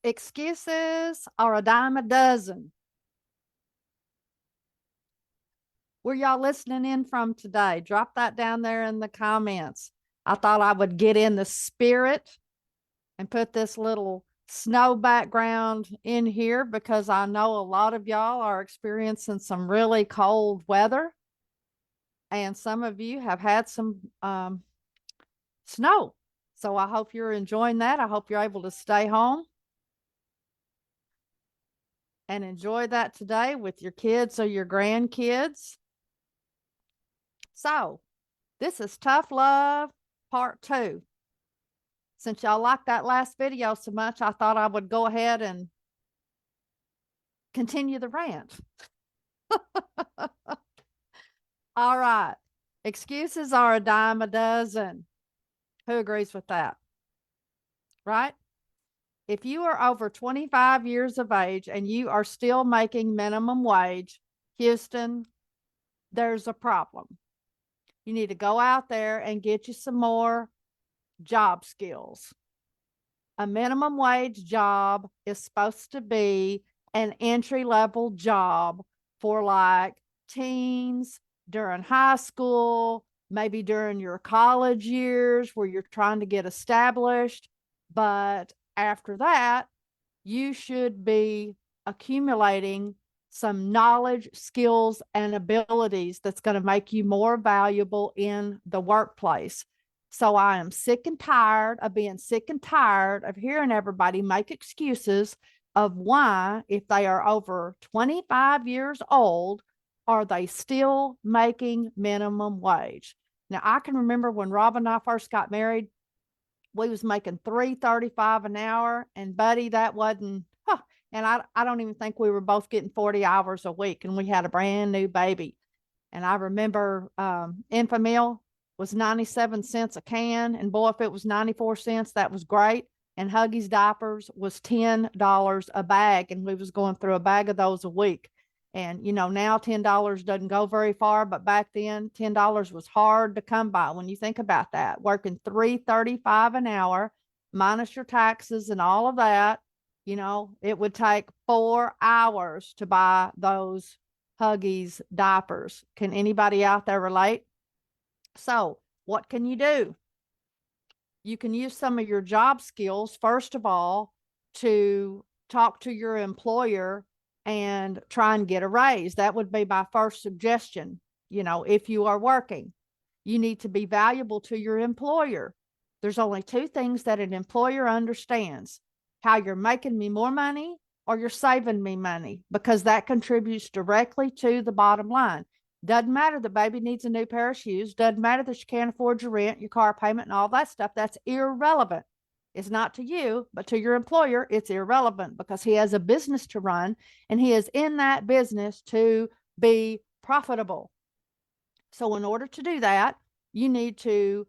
Excuses are a dime a dozen. Where y'all listening in from today? Drop that down there in the comments. I thought I would get in the spirit and put this little snow background in here because I know a lot of y'all are experiencing some really cold weather. And some of you have had some snow. So I hope you're enjoying that. I hope you're able to stay home and enjoy that today with your kids or your grandkids. So this is Tough Love Part 2. Since y'all liked that last video so much, I thought I would go ahead and continue the rant. All right. Excuses are a dime a dozen. Who agrees with that? Right? If you are over 25 years of age and you are still making minimum wage, Houston, there's a problem. You need to go out there and get you some more job skills. A minimum wage job is supposed to be an entry-level job for like teens during high school, maybe during your college years where you're trying to get established. But after that, you should be accumulating some knowledge, skills, and abilities that's going to make you more valuable in the workplace. So I am sick and tired of being sick and tired of hearing everybody make excuses of why, if they are over 25 years old, are they still making minimum wage. Now, I can remember when Rob and I first got married, we was making $3.35 an hour, and buddy, that wasn't, and I don't even think we were both getting 40 hours a week, and we had a brand new baby. And I remember Infamil was 97 cents a can, and boy, if it was 94 cents, that was great. And Huggies diapers was $10 a bag, and we was going through a bag of those a week. And you know, now $10 doesn't go very far, but back then $10 was hard to come by. When you think about that, working $3.35 an hour minus your taxes and all of that, you know, it would take 4 hours to buy those Huggies diapers. Can anybody out there relate? So what can you do? You can use some of your job skills, first of all, to talk to your employer and try and get a raise. That would be my first suggestion. You know, if you are working, you need to be valuable to your employer. There's only two things that an employer understands: how you're making me more money or you're saving me money, because that contributes directly to the bottom line. Doesn't matter the baby needs a new pair of shoes. Doesn't matter that you can't afford your rent, your car payment, and all that stuff. That's irrelevant. It's not to you, but to your employer, it's irrelevant because he has a business to run and he is in that business to be profitable. So in order to do that, you need to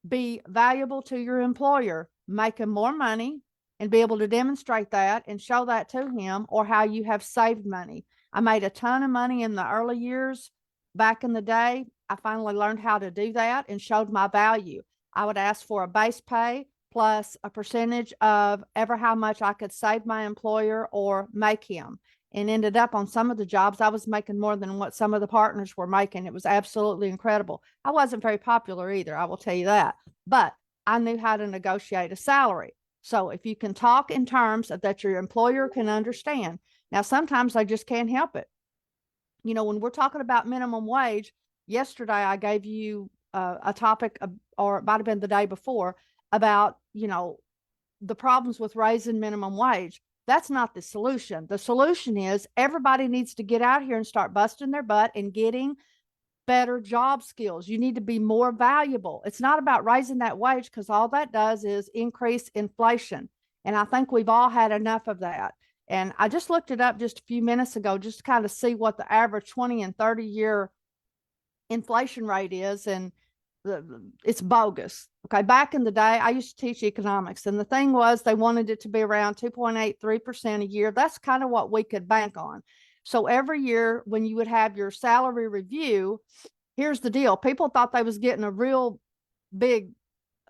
be valuable to your employer, make him more money, and be able to demonstrate that and show that to him, or how you have saved money. I made a ton of money in the early years. Back in the day, I finally learned how to do that and showed my value. I would ask for a base pay plus a percentage of ever how much I could save my employer or make him, and ended up on some of the jobs I was making more than what some of the partners were making. It was absolutely incredible. I wasn't very popular either, I will tell you that, but I knew how to negotiate a salary. So if you can talk in terms of that your employer can understand. Now, sometimes they just can't help it. You know, when we're talking about minimum wage, yesterday I gave you a topic, or it might have been the day before, about, you know, the problems with raising minimum wage. That's not the solution. The solution is everybody needs to get out here and start busting their butt and getting better job skills. You need to be more valuable. It's not about raising that wage, because all that does is increase inflation. And I think we've all had enough of that. And I just looked it up just a few minutes ago, just to kind of see what the average 20 and 30 year inflation rate is. And it's bogus. Okay. Back in the day, I used to teach economics, and the thing was they wanted it to be around 2.83% a year. That's kind of what we could bank on. So every year when you would have your salary review, here's the deal. People thought they was getting a real big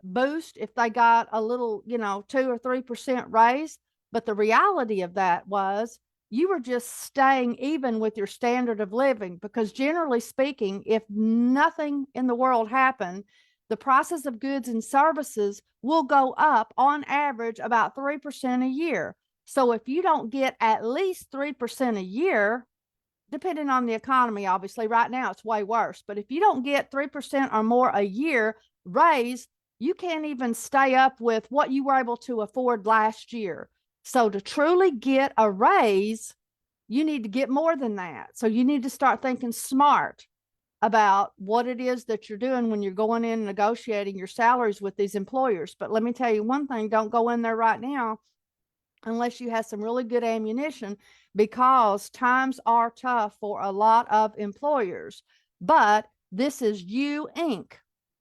boost if they got a little, you know, 2 or 3% raise. But the reality of that was you were just staying even with your standard of living, because generally speaking, if nothing in the world happened, the prices of goods and services will go up on average about 3% a year. So if you don't get at least 3% a year, depending on the economy, obviously right now it's way worse, but if you don't get 3% or more a year raise, you can't even stay up with what you were able to afford last year. So to truly get a raise, you need to get more than that. So you need to start thinking smart about what it is that you're doing when you're going in and negotiating your salaries with these employers. But let me tell you one thing, don't go in there right now unless you have some really good ammunition, because times are tough for a lot of employers. But this is you, Inc.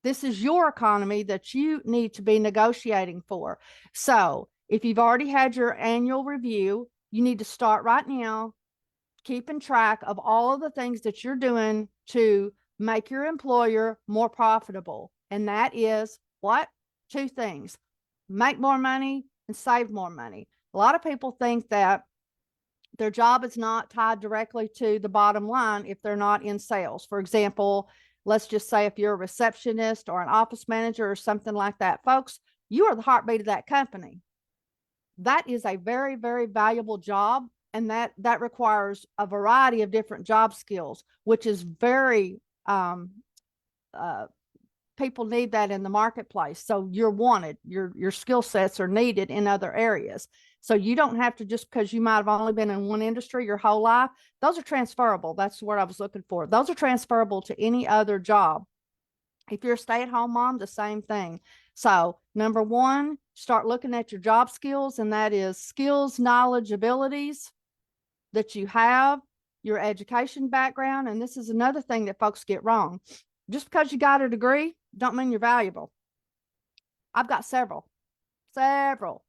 This is your economy that you need to be negotiating for. So if you've already had your annual review, you need to start right now keeping track of all of the things that you're doing to make your employer more profitable. And that is what? Two things: make more money and save more money. A lot of people think that their job is not tied directly to the bottom line if they're not in sales. For example, let's just say if you're a receptionist or an office manager or something like that, folks, you are the heartbeat of that company. That is a very, very valuable job, and that requires a variety of different job skills, which is very people need that in the marketplace. So you're wanted, your skill sets are needed in other areas. So you don't have to, just because you might have only been in one industry your whole life, those are transferable. That's what I was looking for. Those are transferable to any other job. If you're a stay-at-home mom, the same thing. So number one, start looking at your job skills, and that is skills, knowledge, abilities that you have, your education background. And this is another thing that folks get wrong. Just because you got a degree don't mean you're valuable. I've got several. You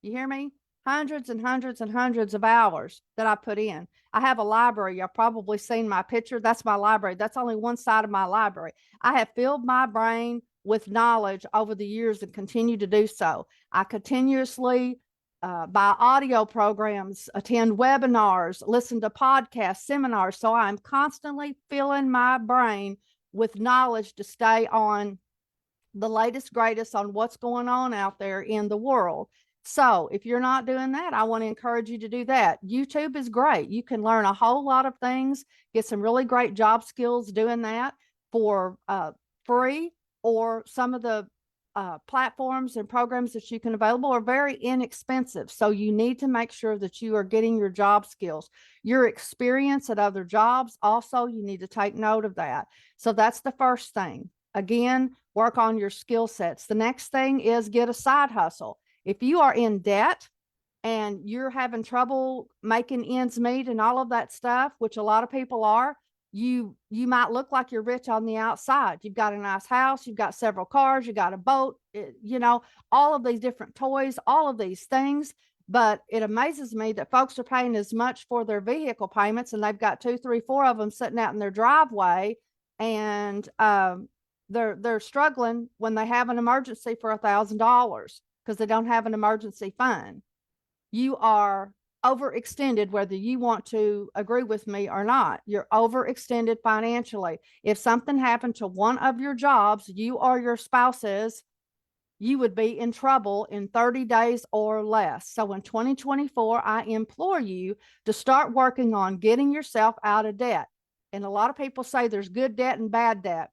hear me? Hundreds and hundreds and hundreds of hours that I put in. I have a library. You've probably seen my picture. That's my library. That's only one side of my library. I have filled my brain with knowledge over the years and continue to do so. I continuously buy audio programs, attend webinars, listen to podcasts, seminars. So I'm constantly filling my brain with knowledge to stay on the latest, greatest on what's going on out there in the world. So if you're not doing that, I want to encourage you to do that. YouTube is great. You can learn a whole lot of things, get some really great job skills doing that for free, or some of the platforms and programs that you can available are very inexpensive. So you need to make sure that you are getting your job skills, your experience at other jobs. Also, you need to take note of that. So that's the first thing. Again, work on your skill sets. The next thing is get a side hustle. If you are in debt and you're having trouble making ends meet and all of that stuff, which a lot of people are, you might look like you're rich on the outside. You've got a nice house, you've got several cars, you got a boat, all of these different toys, all of these things. But it amazes me that folks are paying as much for their vehicle payments, and they've got 2, 3, 4 of them sitting out in their driveway, and they're struggling when they have an emergency for $1,000 because they don't have an emergency fund. You are overextended, whether you want to agree with me or not. You're overextended financially. If something happened to one of your jobs, you or your spouses, you would be in trouble in 30 days or less. So in 2024, I implore you to start working on getting yourself out of debt. And a lot of people say there's good debt and bad debt.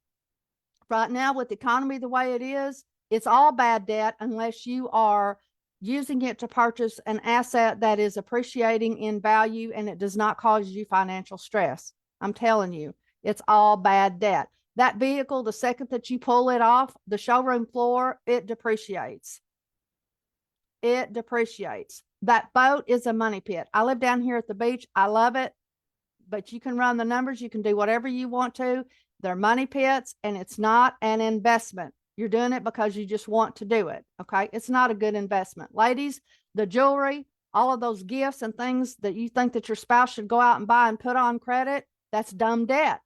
Right now, with the economy the way it is, it's all bad debt unless you are using it to purchase an asset that is appreciating in value and it does not cause you financial stress. I'm telling you, it's all bad debt. That vehicle, the second that you pull it off the showroom floor, it depreciates. It depreciates. That boat is a money pit. I live down here at the beach. I love it, but you can run the numbers. You can do whatever you want to. They're money pits, and it's not an investment. You're doing it because you just want to do it. Okay. It's not a good investment. Ladies, the jewelry, all of those gifts and things that you think that your spouse should go out and buy and put on credit, that's dumb debt.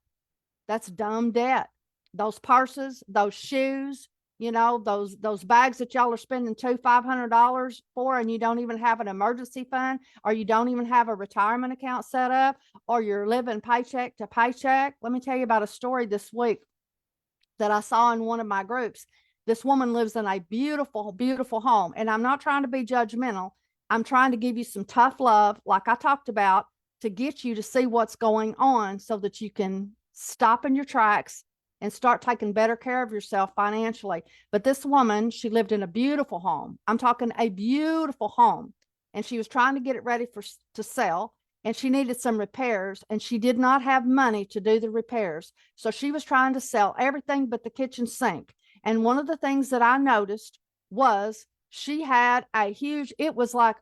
That's dumb debt. Those purses, those shoes, You know, those bags that y'all are spending $500 for, and you don't even have an emergency fund, or you don't even have a retirement account set up, or you're living paycheck to paycheck. Let me tell you about a story this week that I saw in one of my groups. This woman lives in a beautiful, beautiful home. And I'm not trying to be judgmental. I'm trying to give you some tough love, like I talked about, to get you to see what's going on so that you can stop in your tracks and start taking better care of yourself financially. But this woman, she lived in a beautiful home. I'm talking a beautiful home. And she was trying to get it ready to sell, and she needed some repairs, and she did not have money to do the repairs. So she was trying to sell everything but the kitchen sink. And one of the things that I noticed was she had a huge, it was like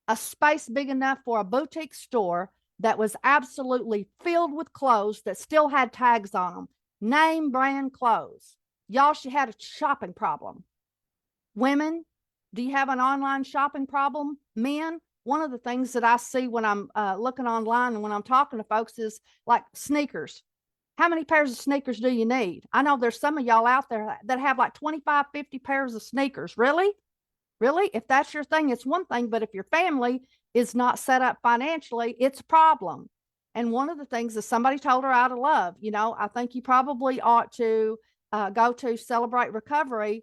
a space big enough for a boutique store that was absolutely filled with clothes that still had tags on them, name brand clothes. Y'all, she had a shopping problem. Women, do you have an online shopping problem? Men, one of the things that I see when I'm looking online and when I'm talking to folks is like sneakers. How many pairs of sneakers do you need? I know there's some of y'all out there that have like 25, 50 pairs of sneakers. Really? Really? If that's your thing, it's one thing. But if your family is not set up financially, it's a problem. And one of the things is somebody told her out of love, you know, I think you probably ought to go to Celebrate Recovery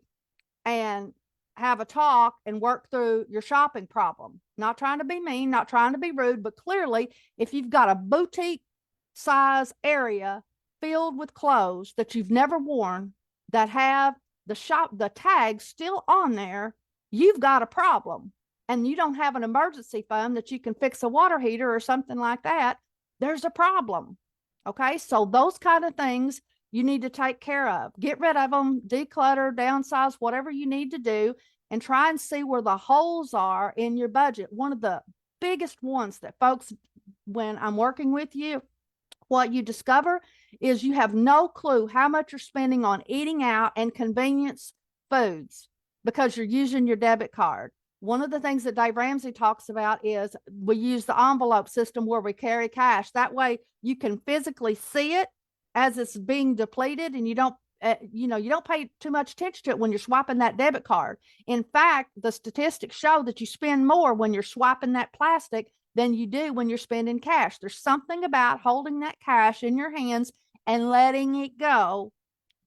and have a talk and work through your shopping problem. Not trying to be mean, not trying to be rude, but clearly, if you've got a boutique size area filled with clothes that you've never worn that have the tags still on there, you've got a problem. And you don't have an emergency fund that you can fix a water heater or something like that, there's a problem. Okay, so those kind of things you need to take care of. Get rid of them, declutter, downsize, whatever you need to do, and try and see where the holes are in your budget. One of the biggest ones that folks, when I'm working with you, what you discover is you have no clue how much you're spending on eating out and convenience foods because you're using your debit card. One of the things that Dave Ramsey talks about is we use the envelope system where we carry cash. That way you can physically see it as it's being depleted, and you don't you don't pay too much attention to it when you're swiping that debit card. In fact, the statistics show that you spend more when you're swiping that plastic than you do when you're spending cash. There's something about holding that cash in your hands and letting it go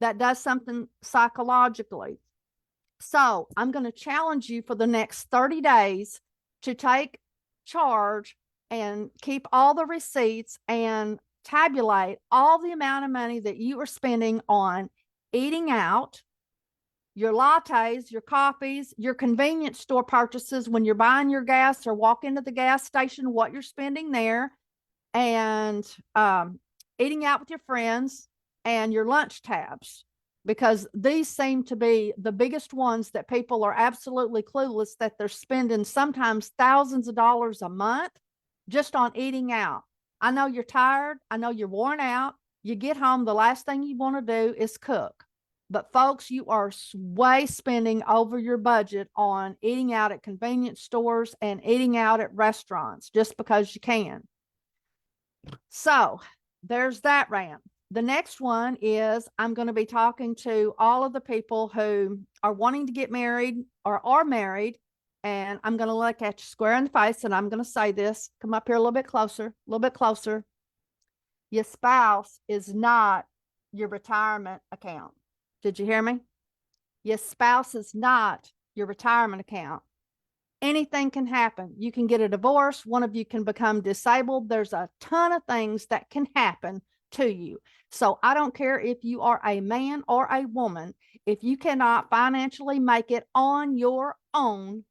that does something psychologically. So I'm going to challenge you for the next 30 days to take charge and keep all the receipts and tabulate all the amount of money that you are spending on eating out, your lattes, your coffees, your convenience store purchases when you're buying your gas or walk into the gas station, what you're spending there, and eating out with your friends, and your lunch tabs, because these seem to be the biggest ones that people are absolutely clueless that they're spending sometimes thousands of dollars a month just on eating out. I know you're tired. I know you're worn out. You get home, the last thing you want to do is cook. But folks, you are way spending over your budget on eating out at convenience stores and eating out at restaurants just because you can. So there's that rant. The next one is I'm going to be talking to all of the people who are wanting to get married or are married. And I'm going to look at you square in the face, and I'm going to say this. Come up here a little bit closer, a little bit closer. Your spouse is not your retirement account. Did you hear me? Your spouse is not your retirement account. Anything can happen. You can get a divorce. One of you can become disabled. There's a ton of things that can happen to you. So I don't care if you are a man or a woman. If you cannot financially make it on your own,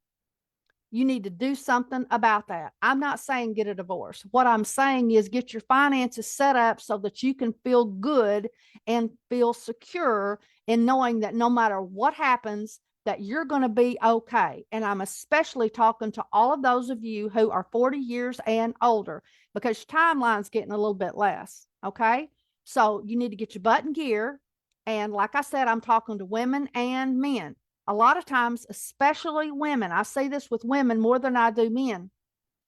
you need to do something about that. I'm not saying get a divorce. What I'm saying is get your finances set up so that you can feel good and feel secure in knowing that no matter what happens, that you're going to be okay. And I'm especially talking to all of those of you who are 40 years and older, because your timeline's getting a little bit less. Okay. So you need to get your butt in gear. And like I said, I'm talking to women and men. A lot of times, especially women, I see this with women more than I do men.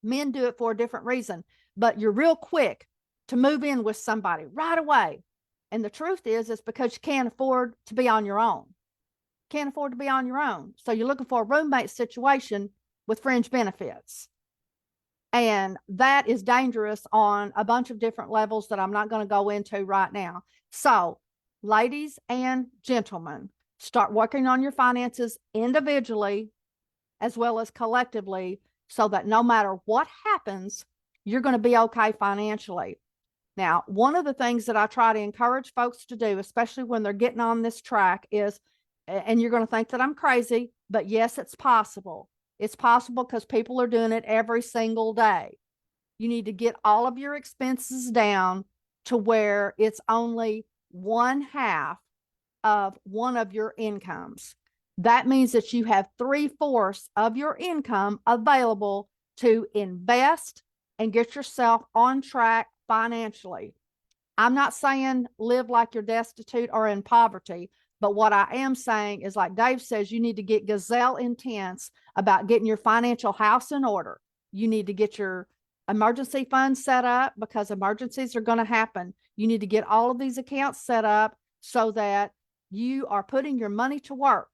Men do it for a different reason, but you're real quick to move in with somebody right away. And the truth is, it's because you can't afford to be on your own. can't afford to be on your own. So you're looking for a roommate situation with fringe benefits. And that is dangerous on a bunch of different levels that I'm not going to go into right now. So, ladies and gentlemen, start working on your finances individually as well as collectively so that no matter what happens, you're going to be okay financially. Now, one of the things that I try to encourage folks to do, especially when they're getting on this track, is, and you're going to think that I'm crazy, but yes, it's possible. It's possible because people are doing it every single day. You need to get all of your expenses down to where it's only 1/2 of one of your incomes. That means that you have 3/4 of your income available to invest and get yourself on track financially. I'm not saying live like you're destitute or in poverty, but what I am saying is, like Dave says, you need to get gazelle intense about getting your financial house in order. You need to get your emergency fund set up because emergencies are going to happen. You need to get all of these accounts set up so that you are putting your money to work.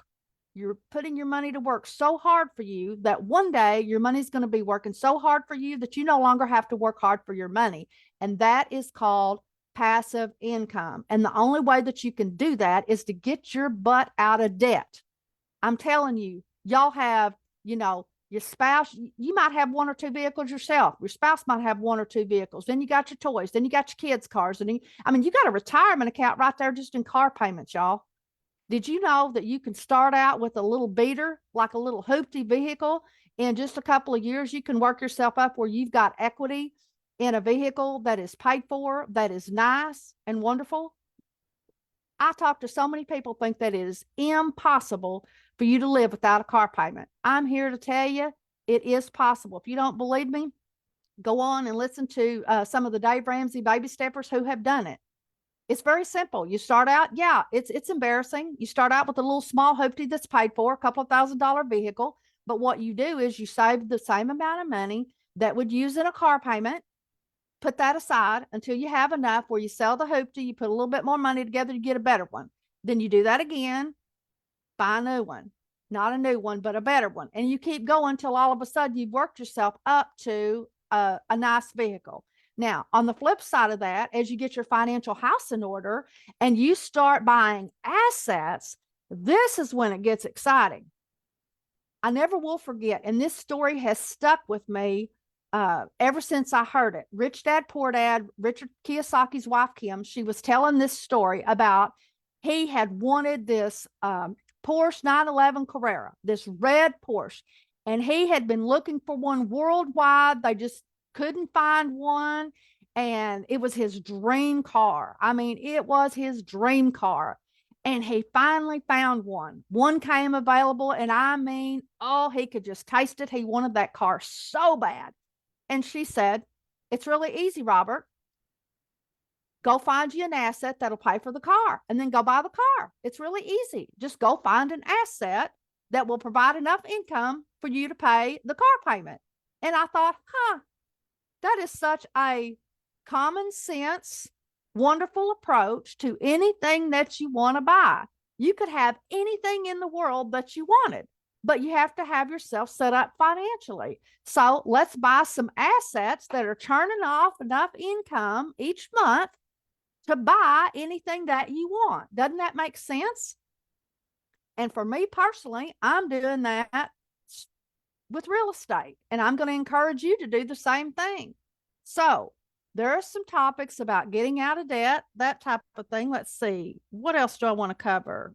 You're putting your money to work so hard for you that one day your money's going to be working so hard for you that you no longer have to work hard for your money. And that is called passive income. And the only way that you can do that is to get your butt out of debt. I'm telling you, y'all have, your spouse, you might have 1 or 2 vehicles yourself. Your spouse might have 1 or 2 vehicles. Then you got your toys. Then you got your kids' cars. And you got a retirement account right there just in car payments, y'all. Did you know that you can start out with a little beater, like a little hoopty vehicle? In just a couple of years, you can work yourself up where you've got equity in a vehicle that is paid for, that is nice and wonderful. I talk to so many people think that it is impossible for you to live without a car payment. I'm here to tell you it is possible. If you don't believe me, go on and listen to some of the Dave Ramsey baby steppers who have done it. It's very simple. You start out, it's embarrassing. You start out with a little small hoopty that's paid for, a couple of $1,000 vehicle. But what you do is you save the same amount of money that would use in a car payment, put that aside until you have enough where you sell the hoopty, you put a little bit more money together to get a better one. Then you do that again, buy a new one. Not a new one, but a better one. And you keep going until all of a sudden you've worked yourself up to a nice vehicle. Now, on the flip side of that, as you get your financial house in order and you start buying assets, this is when it gets exciting. I never will forget, and this story has stuck with me ever since I heard it. Rich Dad, Poor Dad, Richard Kiyosaki's wife, Kim, she was telling this story about he had wanted this Porsche 911 Carrera, this red Porsche, and he had been looking for one worldwide. They just couldn't find one, and it was his dream car. I mean, it was his dream car, and he finally found one. One came available, and I mean, oh, he could just taste it. He wanted that car so bad. And she said, it's really easy, Robert. Go find you an asset that'll pay for the car and then go buy the car. It's really easy. Just go find an asset that will provide enough income for you to pay the car payment. And I thought, that is such a common sense, wonderful approach to anything that you want to buy. You could have anything in the world that you wanted, but you have to have yourself set up financially. So let's buy some assets that are turning off enough income each month to buy anything that you want. Doesn't that make sense? And for me personally, I'm doing that with real estate, and I'm going to encourage you to do the same thing. So there are some topics about getting out of debt, that type of thing. Let's see. What else do I want to cover?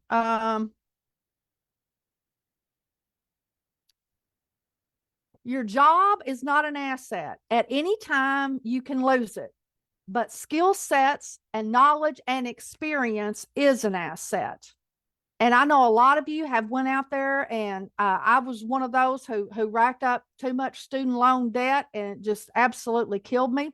Your job is not an asset. At any time, you can lose it. But skill sets and knowledge and experience is an asset. And I know a lot of you have went out there, and I was one of those who racked up too much student loan debt, and it just absolutely killed me.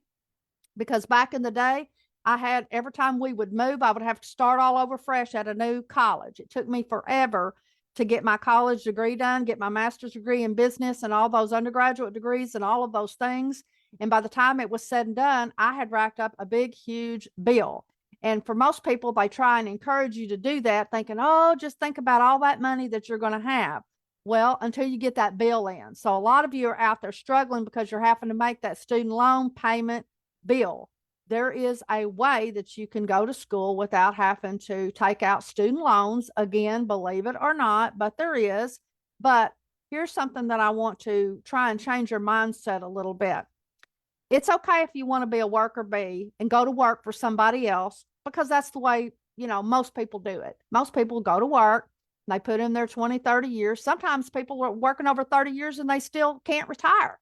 Because back in the day, every time we would move, I would have to start all over fresh at a new college. It took me forever to get my college degree done, get my master's degree in business and all those undergraduate degrees and all of those things. And by the time it was said and done, I had racked up a big, huge bill. And for most people, they try and encourage you to do that, thinking, oh, just think about all that money that you're going to have. Well, until you get that bill in. So a lot of you are out there struggling because you're having to make that student loan payment bill. There is a way that you can go to school without having to take out student loans. Again, believe it or not, but there is. But here's something that I want to try and change your mindset a little bit. It's okay if you want to be a worker bee and go to work for somebody else, because that's the way, most people do it. Most people go to work, they put in their 20, 30 years. Sometimes people are working over 30 years and they still can't retire,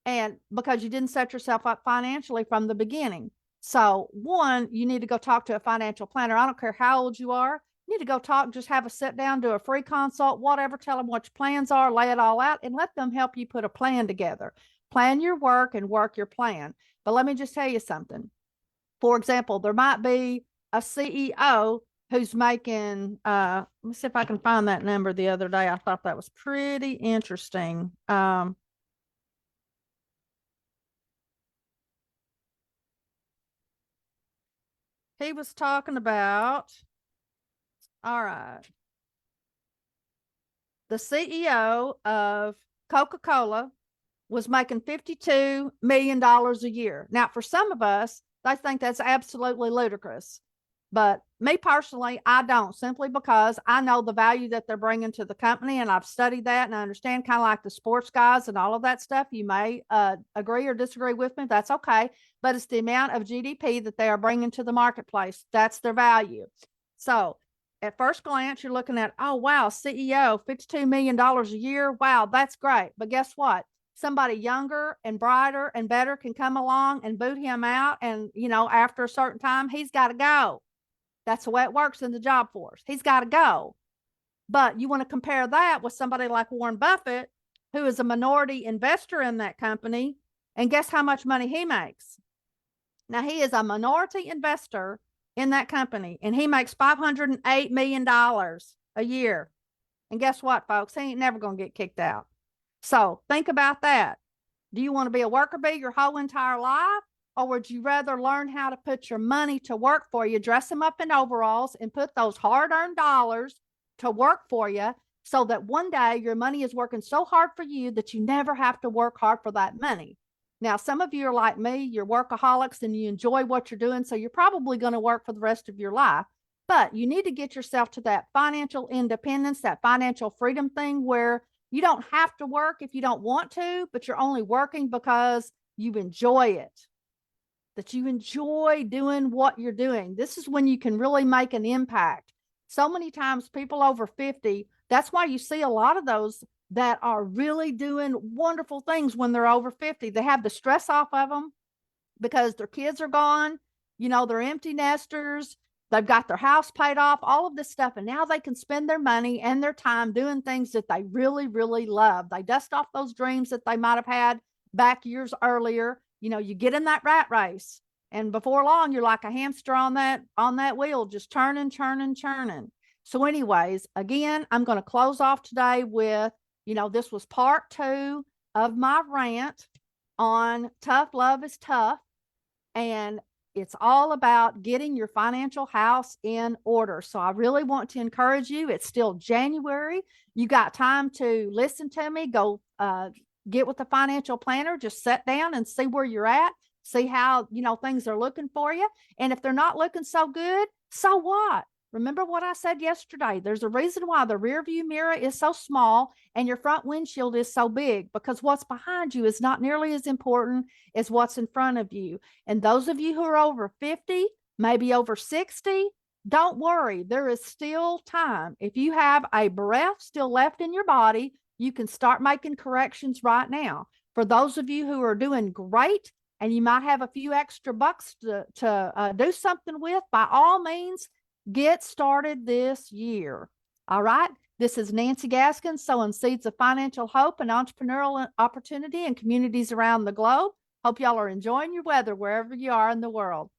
and because you didn't set yourself up financially from the beginning. So one, you need to go talk to a financial planner. I don't care how old you are. You need to go talk, just have a sit down, do a free consult, whatever, tell them what your plans are, lay it all out, and let them help you put a plan together. Plan your work and work your plan. But let me just tell you something. For example, there might be a CEO who's making, let me see if I can find that number the other day. I thought that was pretty interesting. He was talking about, all right, the CEO of Coca-Cola was making $52 million a year. Now, for some of us, they think that's absolutely ludicrous. But me personally, I don't, simply because I know the value that they're bringing to the company, and I've studied that and I understand, kind of like the sports guys and all of that stuff. You may agree or disagree with me. That's okay. But it's the amount of GDP that they are bringing to the marketplace. That's their value. So at first glance, you're looking at, oh, wow, CEO, $52 million a year. Wow, that's great. But guess what? Somebody younger and brighter and better can come along and boot him out. And, after a certain time, he's got to go. That's the way it works in the job force. He's got to go. But you want to compare that with somebody like Warren Buffett, who is a minority investor in that company. And guess how much money he makes? Now, he is a minority investor in that company, and he makes $508 million a year. And guess what, folks? He ain't never going to get kicked out. So think about that. Do you want to be a worker bee your whole entire life? Or would you rather learn how to put your money to work for you, dress them up in overalls, and put those hard-earned dollars to work for you, so that one day your money is working so hard for you that you never have to work hard for that money? Now, some of you are like me, you're workaholics and you enjoy what you're doing, so you're probably going to work for the rest of your life. But you need to get yourself to that financial independence, that financial freedom thing, where you don't have to work if you don't want to, but you're only working because you enjoy it. That you enjoy doing what you're doing. This is when you can really make an impact. So many times people over 50, that's why you see a lot of those that are really doing wonderful things when they're over 50. They have the stress off of them because their kids are gone, they're empty nesters, they've got their house paid off, all of this stuff. And now they can spend their money and their time doing things that they really, really love. They dust off those dreams that they might have had back years earlier. You get in that rat race, and before long, you're like a hamster on that wheel, just turning. So anyways, again, I'm going to close off today with, this was part 2 of my rant on tough love is tough. And it's all about getting your financial house in order. So I really want to encourage you. It's still January. You got time to listen to me. Go get with the financial planner. Just sit down and see where you're at. See how, things are looking for you. And if they're not looking so good, so what? Remember what I said yesterday. There's a reason why the rear view mirror is so small and your front windshield is so big, because what's behind you is not nearly as important as what's in front of you. And those of you who are over 50, maybe over 60, don't worry. There is still time. If you have a breath still left in your body, you can start making corrections right now. For those of you who are doing great and you might have a few extra bucks to do something with, by all means, get started this year. All right. This is Nancy Gaskins, sowing seeds of financial hope and entrepreneurial opportunity in communities around the globe. Hope y'all are enjoying your weather wherever you are in the world.